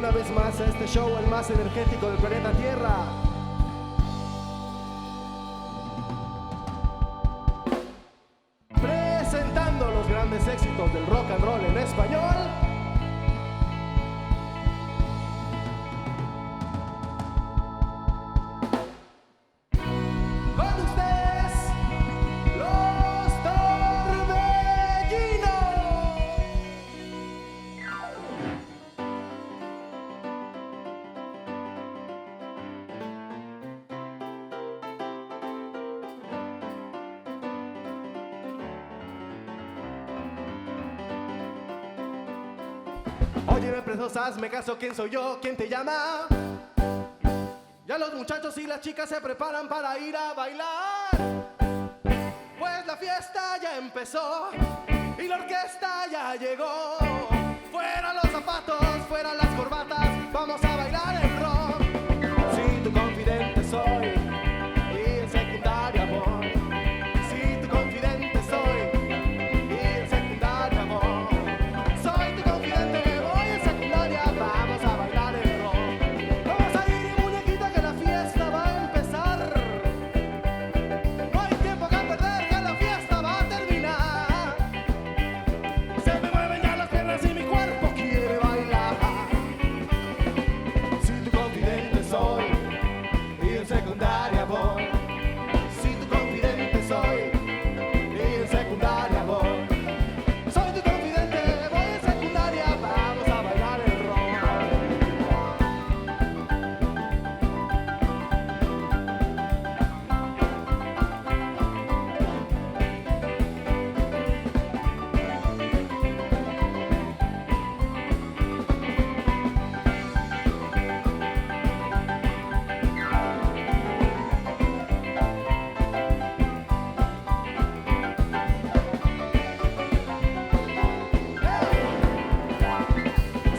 una vez más a este show, el más energético del planeta Tierra. Presentando los grandes éxitos del rock and roll en español. Con ustedes, los Torbellinos. Oye, preciosa, hazme caso, ¿quién soy yo? ¿Quién te llama? Ya los muchachos y las chicas se preparan para ir a bailar. Pues la fiesta ya empezó y la orquesta ya llegó. Fuera los zapatos, fuera las corbatas, vamos a bailar el rock. Si tu confidente soy y en secundaria voy. Si tu confidente soy y en secundaria voy. Soy tu confidente, voy en secundaria, vamos a bailar el rock. Vamos a ir, muñequita, que la fiesta va a empezar. No hay tiempo que perder, que la fiesta va a terminar. Se me mueven ya las piernas y mi cuerpo quiere bailar. Si tu confidente soy y en secundaria voy. Si tu confidente soy y en secundaria voy. Soy tu confidente, voy en secundaria, vamos a bailar el rock.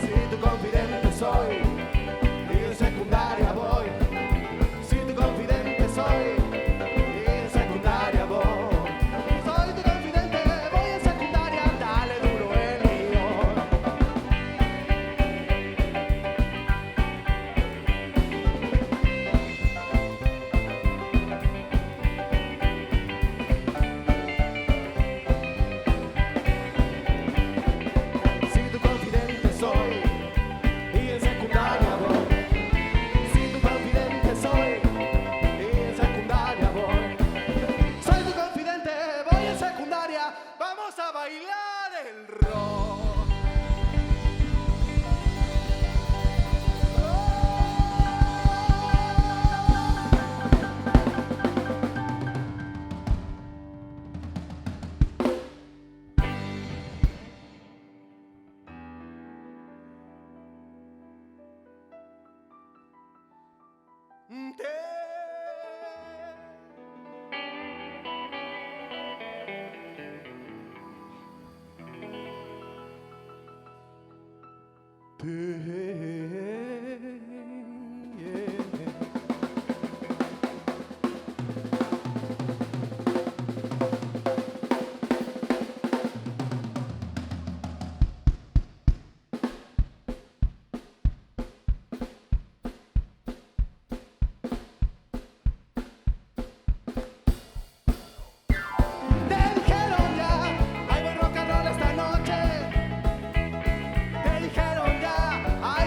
Si tu confidente soy y en secundaria voy. Si tu confidente soy y en secundaria voy. Soy tu confidente, voy en secundaria, dale duro el mío. Si tu confidente soy y en secundaria voy. Si tu confidente soy y en secundaria voy. Soy tu confidente, voy en secundaria, vamos a bailar el rock. Te dijeron ya, hay buen rock and roll esta noche. Te dijeron ya, hay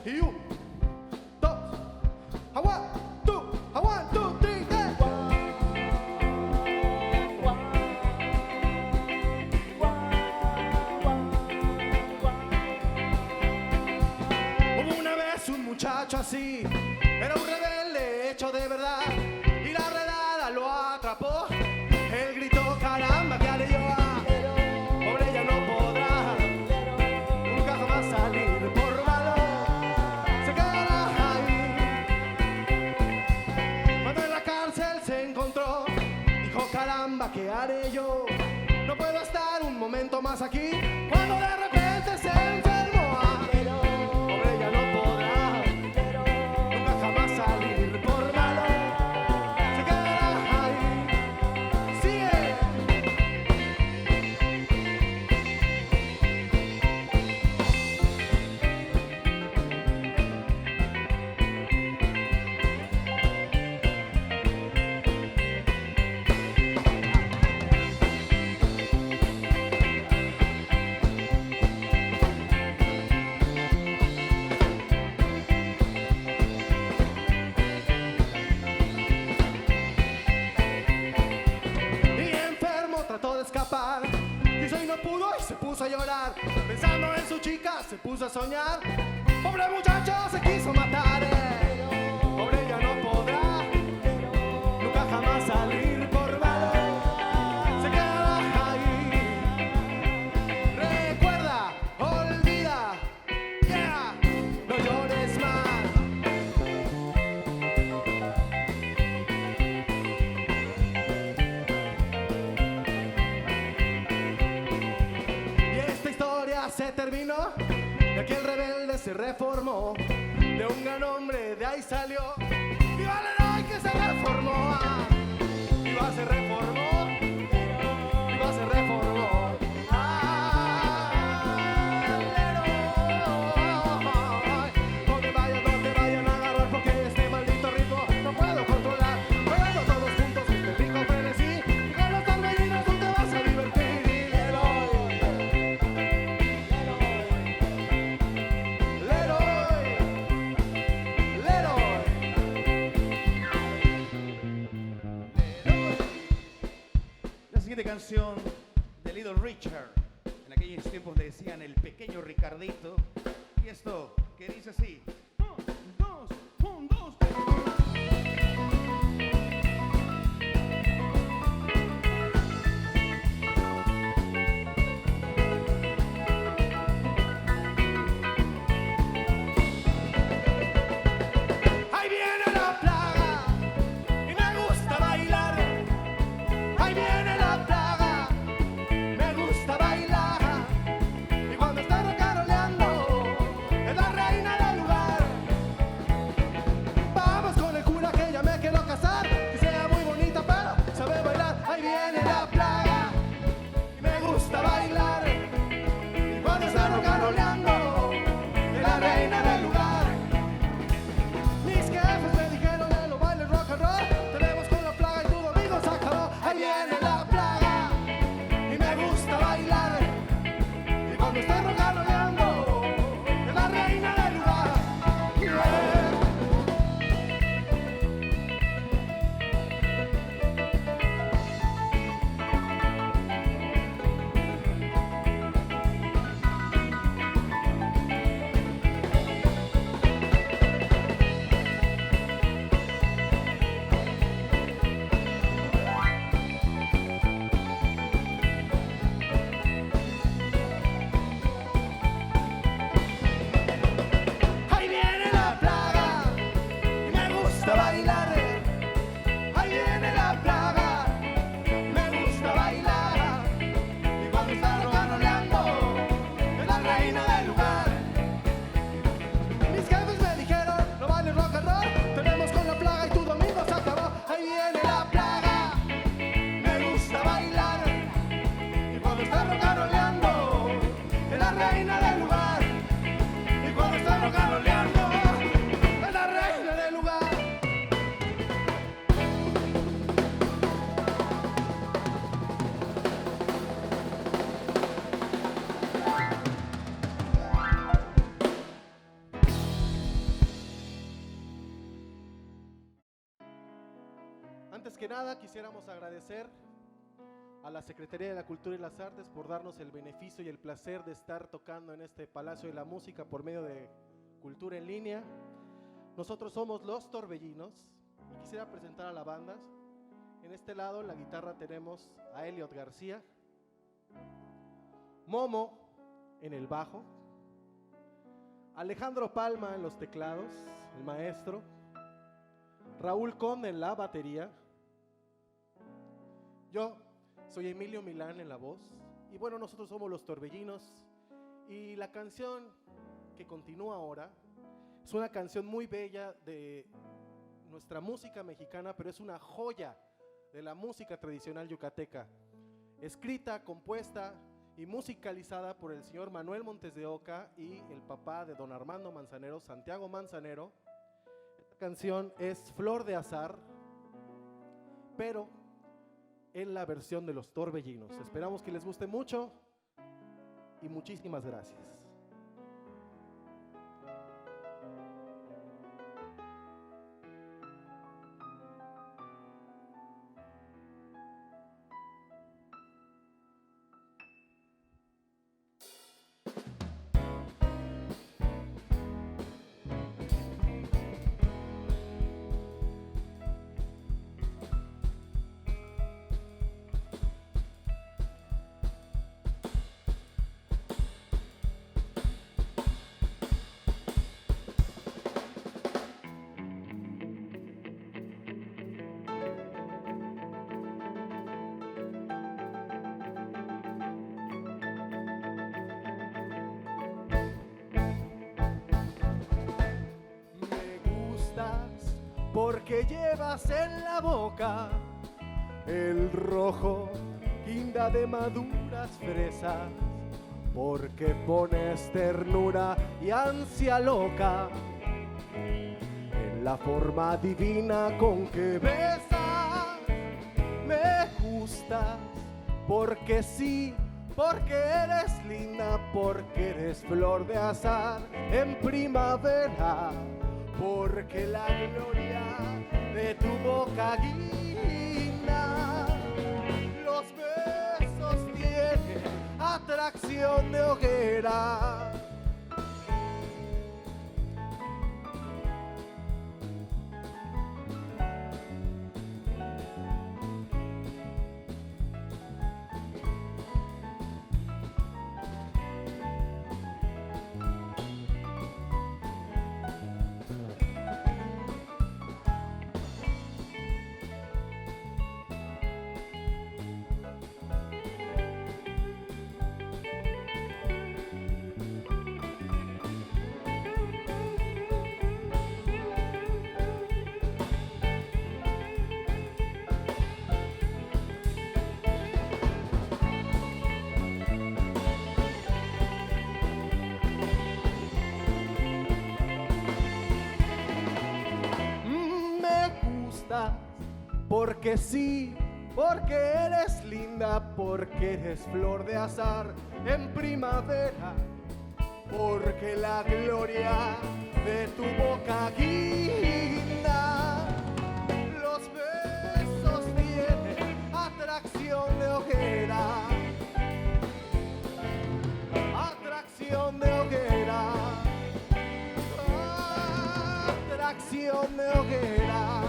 Y un, dos, a one, two, three, go. Hubo una vez un muchacho así, era un rebelde hecho de verdad, y la redada lo atrapó. Él gritó, caramba, ¿qué haré yo? Pobre ella no podrá nunca jamás salir por malo, se quedará ahí. Cuando en la cárcel se encontró, dijo, caramba, ¿qué haré yo? No puedo estar un momento más aquí. Cuando de repente se enfermó, pobre ella no podrá nunca jamás salir por malo, se quedará ahí. Sigue. Trató de escapar, quiso y no pudo y se puso a llorar. Pensando en su chica se puso a soñar. Pobre muchacho se quiso matar. Pobre ella no podrá nunca jamás salir por malo, se quedará ahí. Recuerda, olvida, yeah, no llores más. Se terminó, y aquel rebelde se reformó. De un gran hombre de ahí salió. ¡Viva el héroe que se reformó! ¡Viva se reformó! ¡Viva se reformó! Donde vayan a agarrar, porque este maldito ritmo no puedo controlar. Bailando todos juntos este rico frenesí, y con los torbellinos tú te vas a divertir. Canción de Little Richard. En aquellos tiempos le decían el pequeño Ricardito. Y esto que dice así: 1, 2, 1, 2, 3. Ahí viene la plaga y me gusta bailar. Ahí viene la plaga, me gusta bailar. Y cuando está rocaroleando, es la reina del lugar. Vamos con el cura que ya me quiero casar. Que sea muy bonita pero sabe bailar. Ahí viene la plaga y me gusta bailar. Y cuando está rocaroleando, es la reina del lugar. Mis jefes me dijeron en los bailes rock and roll, tenemos con la plaga y tu domingo se acabó. Ahí viene la plaga y me gusta bailar. Y cuando estoy rocaroleando, es la reina del lugar. Yeah. Ahí viene la plaga y me gusta bailar. Ahí viene la plaga, me gusta bailar. Y cuando está rocaroleando, es la reina del lugar. Mis jefes me dijeron, no vale rock and roll, tenemos con la plaga y tu domingo se acabó. Ahí viene la plaga, me gusta bailar. Y cuando está rocaroleando, es la reina del lugar. Y cuando está rocaroleando, es la reina del lugar. nada, quisiéramos agradecer a la Secretaría de la Cultura y las Artes por darnos el beneficio y el placer de estar tocando en este Palacio de la Música por medio de Cultura en Línea. Nosotros somos Los Torbellinos y quisiera presentar a la banda. En este lado, en la guitarra, tenemos a Elliot García, Momo en el bajo, Alejandro Palma en los teclados, el maestro, Raúl Conde en la batería, yo soy Emilio Milán en la voz, y bueno, nosotros somos Los Torbellinos, y la canción que continúa ahora es una canción muy bella de nuestra música mexicana, pero es una joya de la música tradicional yucateca, escrita, compuesta y musicalizada por el señor Manuel Montes de Oca y el papá de don Armando Manzanero, Santiago Manzanero. Esta canción es Flor de Azar, pero en la versión de Los Torbellinos. Esperamos que les guste mucho y muchísimas gracias. Porque llevas en la boca el rojo guinda de maduras fresas, porque pones ternura y ansia loca en la forma divina con que besas. Me gustas porque sí, porque eres linda, porque eres flor de azar en primavera, porque la gloria de tu boca guinda. Los besos tienen atracción de hoguera. Porque sí, porque eres linda, porque eres flor de azar en primavera, porque la gloria de tu boca guinda. Los besos tienen atracción de hoguera, atracción de hoguera, atracción de hoguera.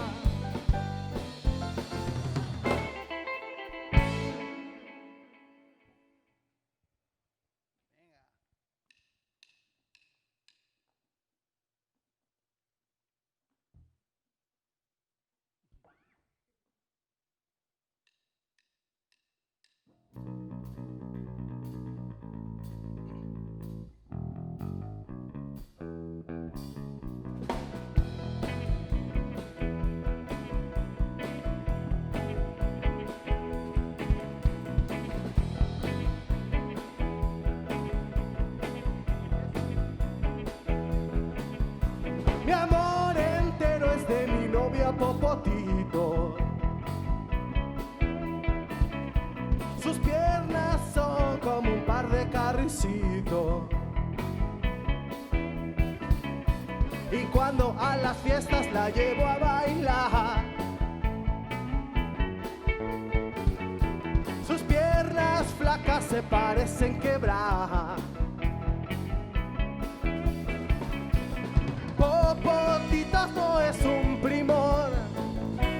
Mi amor entero es de mi novia Popotito. Sus piernas son como un par de carricitos. Y cuando a las fiestas la llevo a bailar, se parecen quebrar. Popotitos no es un primor,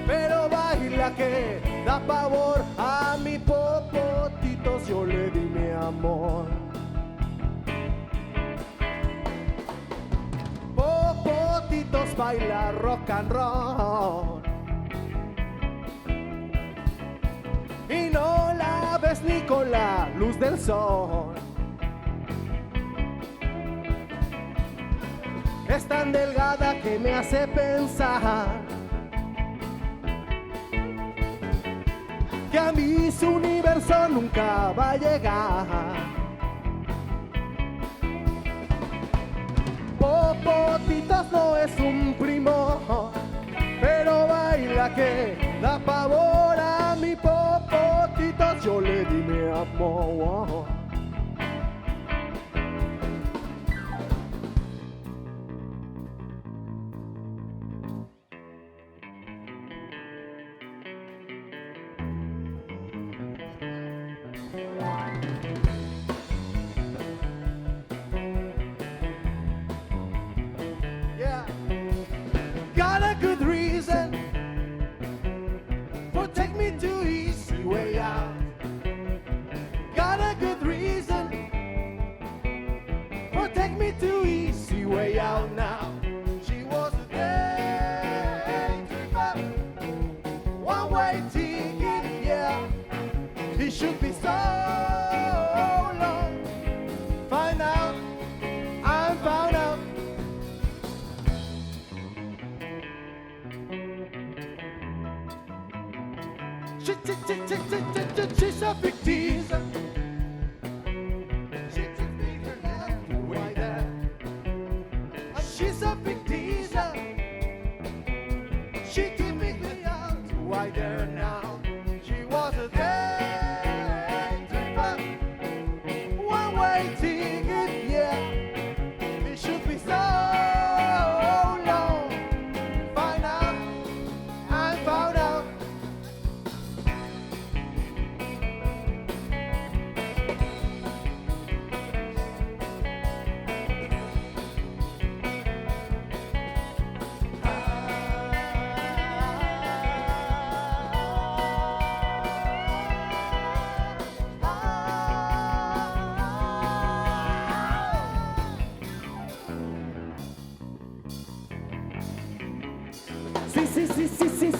pero baila que da pavor. A mi Popotitos yo le di mi amor. Popotitos baila rock and roll y no la ves ni con la luz del sol. Es tan delgada que me hace pensar que a mí su universo nunca va a llegar. Popotitos no es un primo, pero baila que da pavor. A mi Popotitos yo le di mi amor. Yeah. Got a good reason for take me to easy way out. Got a good reason for take me to easy way out now. She was a day tripper, one-way ticket, yeah. It should be so long. Find out, I'm found out. She's a big teaser. She takes me her way there. She's a big teaser. She keeps me out right there now. She was a day tripper, one-way ticket, yeah. It should be so long. Find out, I found out.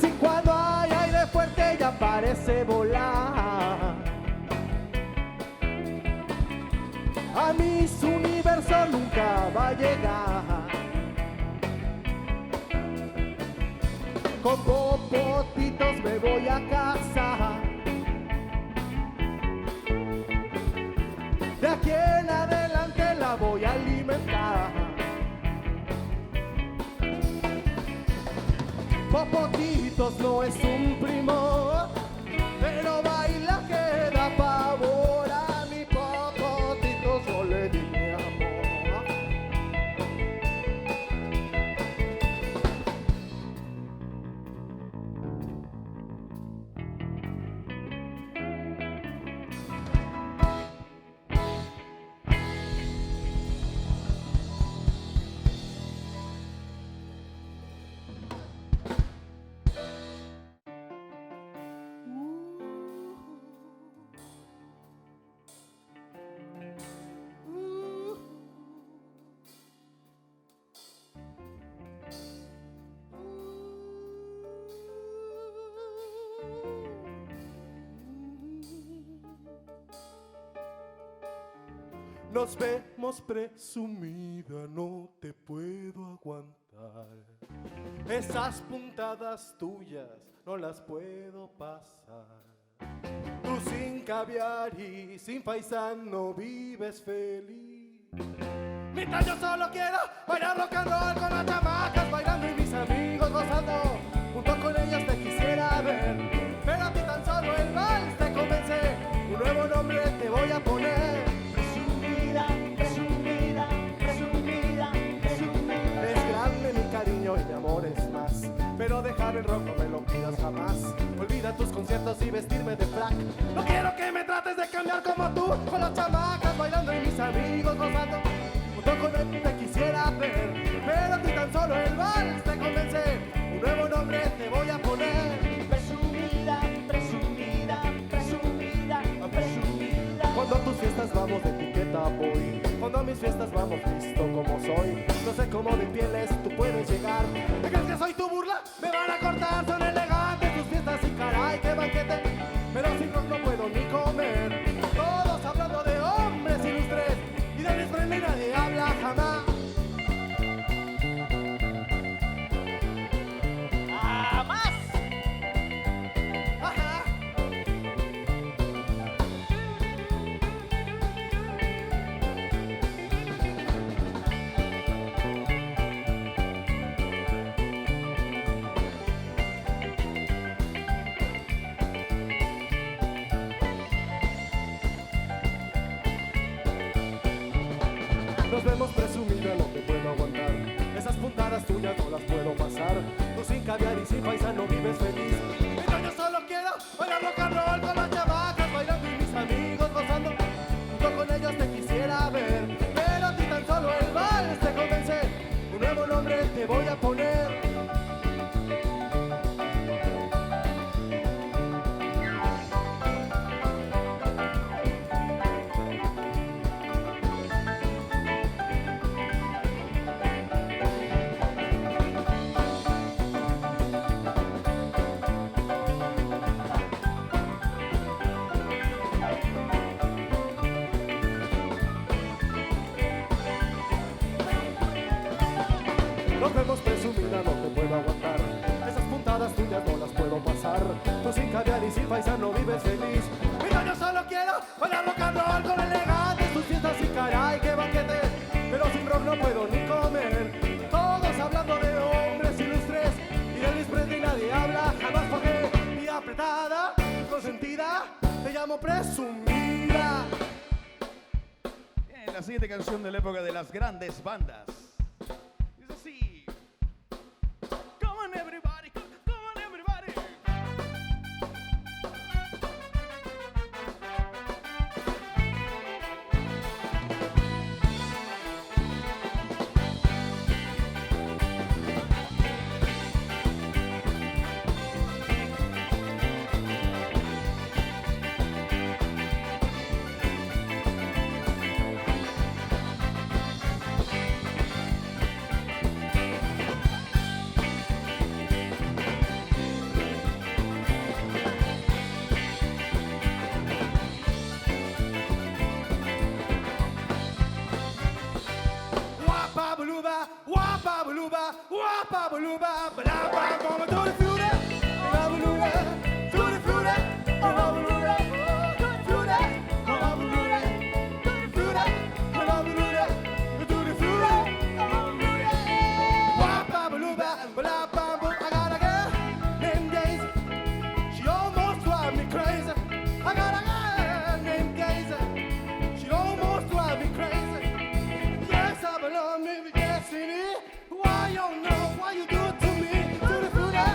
Sí, cuando hay aire fuerte ella parece volar. A mí su universo nunca va a llegar. Con Popotitos me voy a casa. De aquí en adelante la voy a alimentar. Popotitos no es un primo, pero baila que da pavor. A mi Popotitos yo le di mi amor. Nos vemos presumida, no te puedo aguantar. Esas puntadas tuyas no las puedo pasar. Tú sin caviar y sin paisano vives feliz. Mientras yo solo quiero bailar rock and roll con las chamacas bailando y mis amigos gozando. Junto con ellas te quisiera ver, pero a ti tan solo el vals te convence. Un nuevo nombre te voy a poner. Es grande mi cariño y mi amor es más, pero dejar el rock no me lo pidas jamás. Olvida tus conciertos y vestirme de frac. No quiero que me trates de cambiar como tú. Cuando a mis fiestas vamos visto como soy, no sé cómo de pieles tú puedes llegar. ¿Te crees que soy tu burla? Me van a cortar, son elegantes tus fiestas y caray, qué banquete. Pero sin rock no puedo ni comer. Todos hablando de hombres ilustres y de mis frenes nadie habla jamás. Ajá. Nos vemos presumido, no te puedo aguantar. Esas puntadas tuyas no las puedo pasar. Tú sin caviar y sin paisano vives feliz. Pero yo solo quiero bailar rock and roll con las chavacas bailando y mis amigos gozando. Yo con ellos te quisiera ver, pero a ti tan solo el vals te convence. Un nuevo nombre te voy a poner. Nos vemos presumida, no te puedo aguantar. Esas puntadas tuyas no las puedo pasar. Tú sin caviar y sin paisano vives feliz. Mira, yo solo quiero bailar rock and roll con elegantes tus fiestas y caray, qué banquete. Pero sin rock no puedo ni comer. Todos hablando de hombres ilustres y de Elvis Presley nadie habla jamás porque mi apretada, consentida, te llamo presumida. Bien, la siguiente canción de la época de las grandes bandas. Es así. Come on everybody, come on everybody. Wapa buluba, wapa buluba, blah blah blah, to the future, wapa buluba, to the future, wapa buluba, to the future, wapa buluba, to the future, wapa buluba, to the future, wapa buluba, blah blah blah. I got a girl named Daisy, she almost drives me crazy. I got a girl named Daisy, she almost drives me crazy. Yes, I belong, maybe destiny. Why you know why you do it to me? To the future,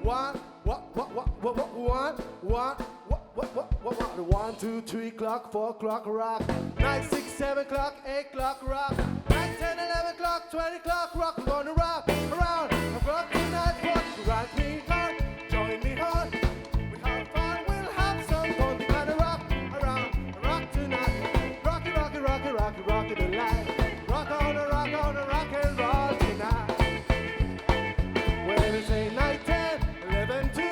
1, 2, 3 o'clock, 4 o'clock, rock. 9, 6, 7 o'clock, 8 o'clock, rock. 9, 10, 11 o'clock, 20 o'clock, rock. We're gonna rock around the clock tonight. Rock me hard, join me hard. We have fun, we'll have some fun. We're gonna rock around the rock tonight. Rocky, rocky, rocky, rocky, rocky the light. Rock on the rock and roll tonight. When it's 8, 9, 10, 11, 2,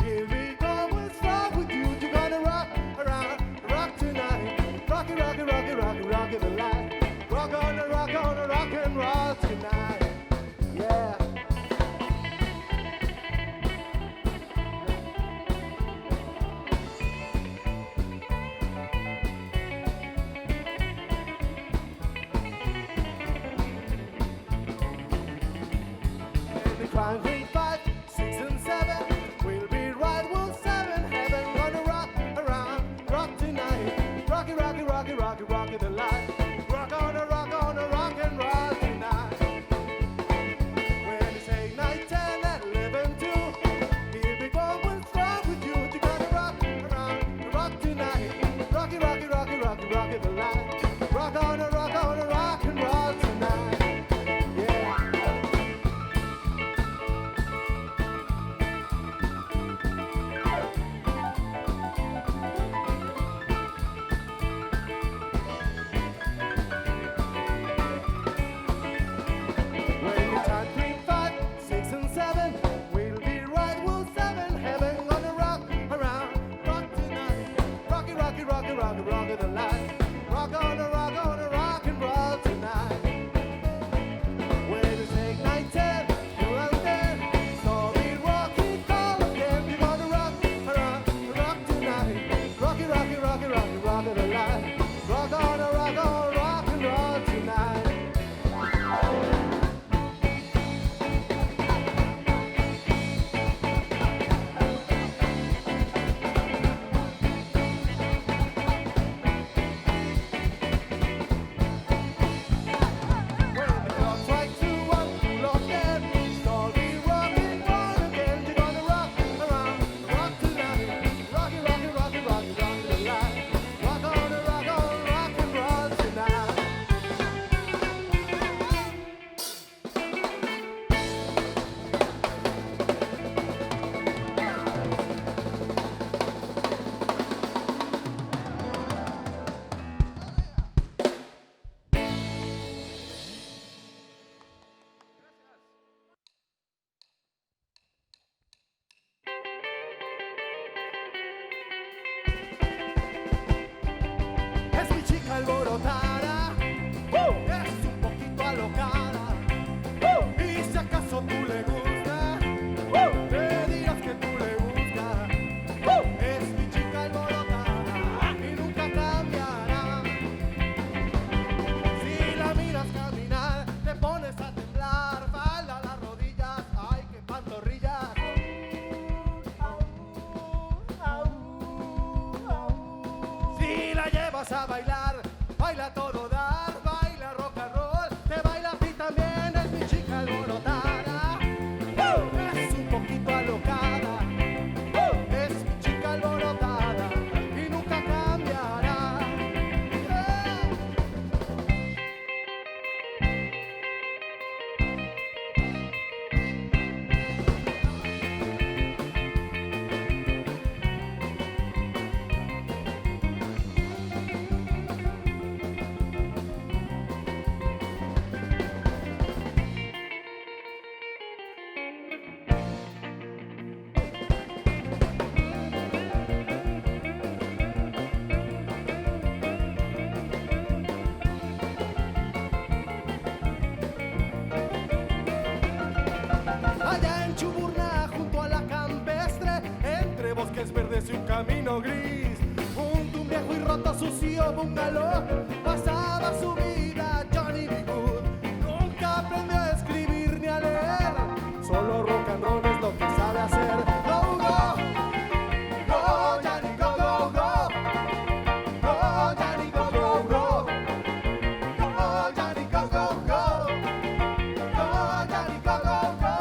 here we go, what's wrong with you? You're gonna rock around the rock tonight. Rocky, rocky, rocky, rocky, rocky the light. Rock on the rock and roll tonight. Yeah. Climb green 5, 6 and 7. We'll be right, we'll 7. Heaven gonna rock around, rock tonight. Rocky, rocky, rocky, rocky, rocky the light. Rock on a rock and roll tonight. When it's 8, 9, 10, and 11, 2. Here we go, what's wrong with you? You gotta rock around, rock tonight. Rocky, rocky, rocky, rocky, rocky the light. Rock on a rock and roll tonight. Yeah. When we time 3, 5, 6 and 7, we'll be right, we'll 7. Heaven gonna rock around, rock tonight. Rocky, rocky, rocky, rocky, rocky the light. Rock on a rock and roll tonight. When it's 8, 9, 10, you and then, so we rock it all again. You're gonna rock around, rock tonight. Rocky, rocky, rocky, rocky, rocky the light. Rock on a rock and roll tonight. When the clock strikes 2, 1, cool off then. So we rock it all again. You're gonna rock around, rock tonight. Rocky, rocky, rocky, rocky, rocky the light. Rock on a rock and roll tonight. Es mi chica alborotada, es un poquito alocada, y si acaso tú le gustas, te dirás que tú le gustas. Es mi chica alborotada y nunca cambiará. Si la miras caminar, te pones a temblar, baila las rodillas, ay qué pantorrillas. Si la llevas a bailar, baila todo dar, baila rock and roll, te baila a ti también, es mi chica alborotada, es un poquito alocada, es mi chica alborotada y nunca cambiará. Allá en Chuburná, junto a la campestre, entre bosques verdes y un camino gris, junto a un viejo y roto sucio bungalow, pasaba su vida Johnny B. Good. Nunca aprendió a escribir ni a leer, solo rock and roll es lo que sabe hacer. Go, go, go, Johnny, go, go, go. Go, Johnny, go, go, go. Go, Johnny, go, go, go. Go, Johnny, go, go, go.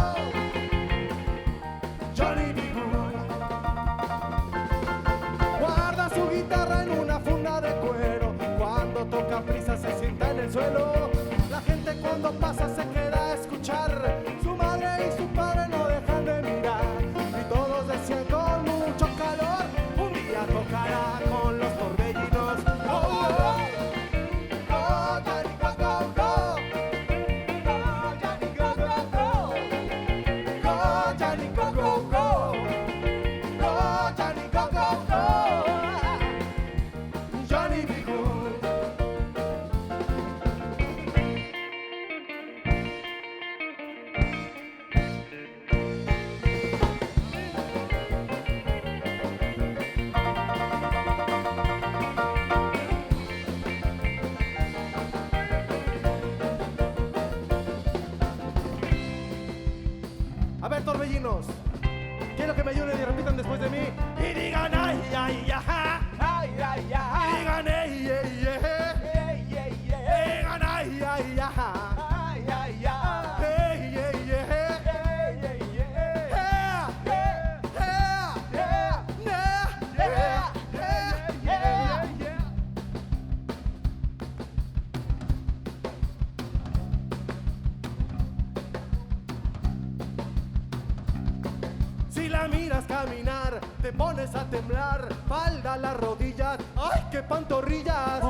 te pones a temblar, falda a las rodillas, ¡ay, qué pantorrillas!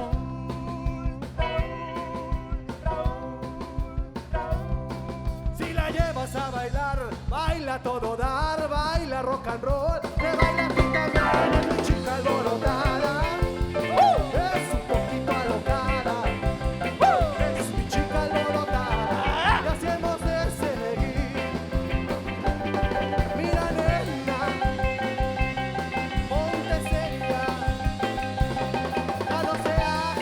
Si la llevas a bailar, baila todo dar, baila rock and roll, te baila tú también, es mi chica alborotada, es un poquito alocada, es mi chica alborotada, y así hemos de seguir. Mira nena, ponte seca, ya no seas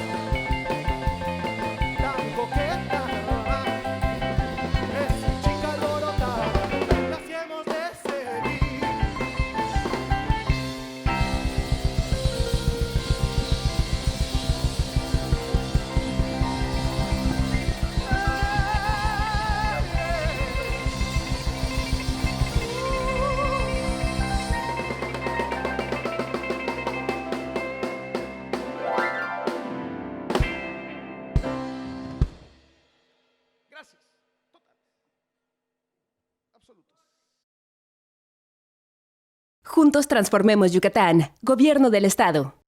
tan coqueta. Es mi chica alborotada, y así hemos de seguir. Gracias. Total. Absolutos. Juntos transformemos Yucatán. Gobierno del Estado.